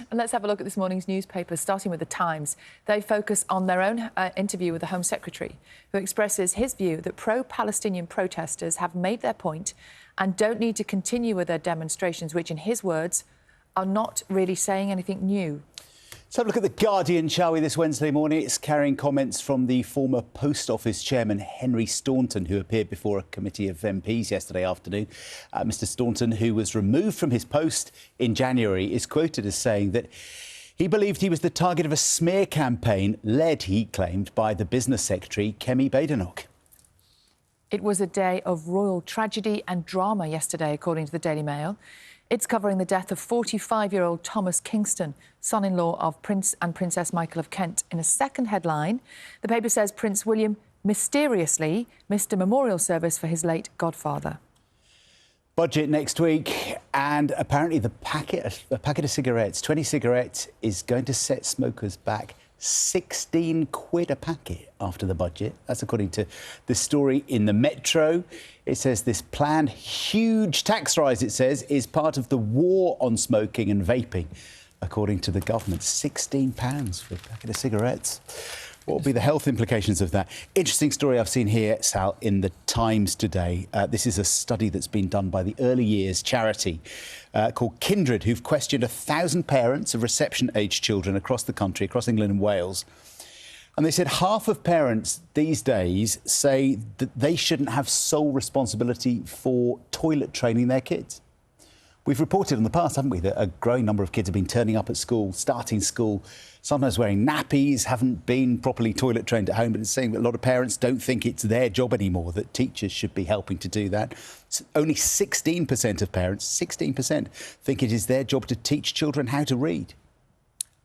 next. And let's have a look at this morning's newspapers, starting with The Times. They focus on their own interview with the Home Secretary, who expresses his view that pro-Palestinian protesters have made their point and don't need to continue with their demonstrations, which, in his words, are not really saying anything new. Let's have a look at The Guardian, shall we, this Wednesday morning. It's carrying comments from the former Post Office chairman, Henry Staunton, who appeared before a committee of MPs yesterday afternoon. Mr Staunton, who was removed from his post in January, is quoted as saying that he believed he was the target of a smear campaign led, he claimed, by the business secretary, Kemi Badenoch. It was a day of royal tragedy and drama yesterday, according to the Daily Mail. It's covering the death of 45-year-old Thomas Kingston, son-in-law of Prince and Princess Michael of Kent. In a second headline, the paper says Prince William mysteriously missed a memorial service for his late godfather. Budget next week, and apparently a packet of cigarettes, 20 cigarettes, is going to set smokers back 16 quid a packet after the budget. That's according to the story in the Metro. It says this planned huge tax rise, it says, is part of the war on smoking and vaping. According to the government, £16 for a packet of cigarettes. What will be the health implications of that? Interesting story I've seen here, Sal, in the Times today. This is a study that's been done by the Early Years charity called Kindred, who've questioned 1,000 parents of reception-aged children across the country, across England and Wales. And they said half of parents these days say that they shouldn't have sole responsibility for toilet training their kids. We've reported in the past, haven't we, that a growing number of kids have been turning up at school, starting school, sometimes wearing nappies, haven't been properly toilet trained at home, but it's saying that a lot of parents don't think it's their job anymore, that teachers should be helping to do that. Only 16% of parents, 16%, think it is their job to teach children how to read.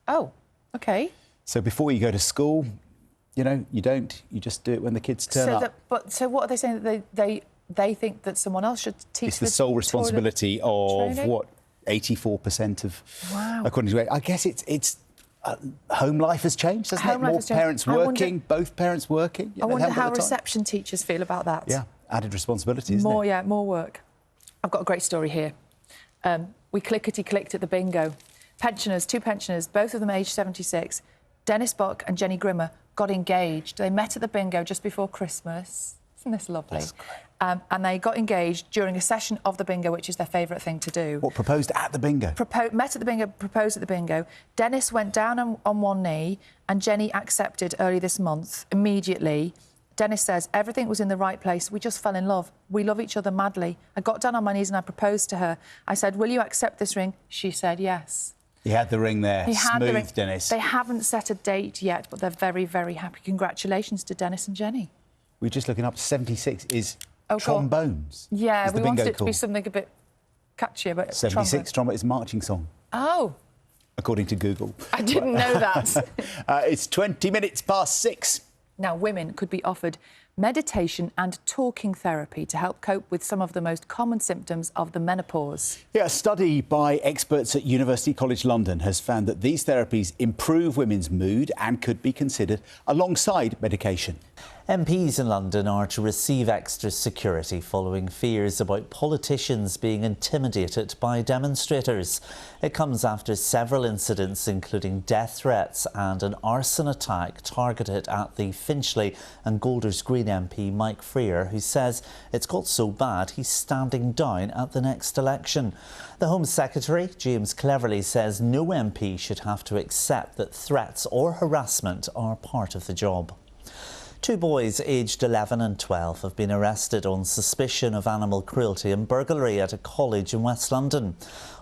Oh, OK. So before you go to school, you know, you just do it when the kids turn up. So what are they saying, that they think that someone else should teach? It's the sole responsibility of training? What, 84% of. Wow. According to it, I guess it's home life has changed, hasn't it? More parents working, both parents working. I wonder how reception teachers feel about that. Yeah, added responsibility, isn't it? Yeah, more work. I've got a great story here. We clickety-clicked at the bingo. Pensioners, two pensioners, both of them aged 76, Dennis Buck and Jenny Grimmer, got engaged. They met at the bingo just before Christmas. Isn't this lovely? That's great. And they got engaged during a session of the bingo, which is their favourite thing to do. What, proposed at the bingo? Met at the bingo, proposed at the bingo. Dennis went down on one knee and Jenny accepted early this month, immediately. Dennis says, everything was in the right place. We just fell in love. We love each other madly. I got down on my knees and I proposed to her. I said, will you accept this ring? She said yes. He had the ring there. Smooth, Dennis. They haven't set a date yet, but they're very, very happy. Congratulations to Dennis and Jenny. We're just looking up 76 is cool. Trombones. Yeah, we wanted it to call. be something a bit catchier, but 76 trombone is marching song. Oh. According to Google. I didn't know that. It's 20 minutes past 6. Now, women could be offered meditation and talking therapy to help cope with some of the most common symptoms of the menopause. Yeah, a study by experts at University College London has found that these therapies improve women's mood and could be considered alongside medication. MPs in London are to receive extra security following fears about politicians being intimidated by demonstrators. It comes after several incidents, including death threats and an arson attack targeted at the Finchley and Golders Green MP Mike Freer, who says it's got so bad he's standing down at the next election. The Home Secretary, James Cleverly, says no MP should have to accept that threats or harassment are part of the job. Two boys aged 11 and 12 have been arrested on suspicion of animal cruelty and burglary at a college in West London.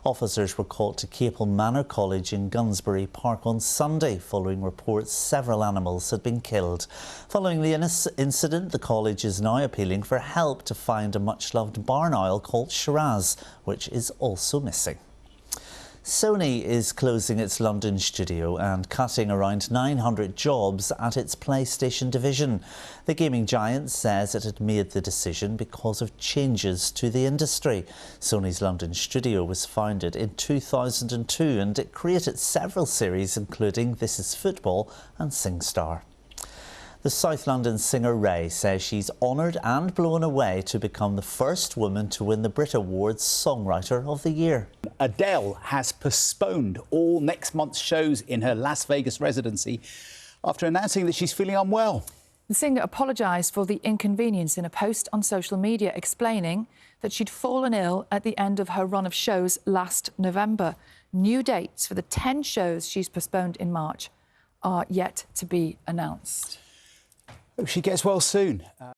Officers were called to Capel Manor College in Gunsbury Park on Sunday following reports several animals had been killed. Following the incident, the college is now appealing for help to find a much-loved barn owl called Shiraz, which is also missing. Sony is closing its London studio and cutting around 900 jobs at its PlayStation division. The gaming giant says it had made the decision because of changes to the industry. Sony's London studio was founded in 2002 and it created several series including This Is Football and SingStar. The South London singer Raye says she's honoured and blown away to become the first woman to win the Brit Awards Songwriter of the Year. Adele has postponed all next month's shows in her Las Vegas residency after announcing that she's feeling unwell. The singer apologised for the inconvenience in a post on social media, explaining that she'd fallen ill at the end of her run of shows last November. New dates for the 10 shows she's postponed in March are yet to be announced. Hope she gets well soon.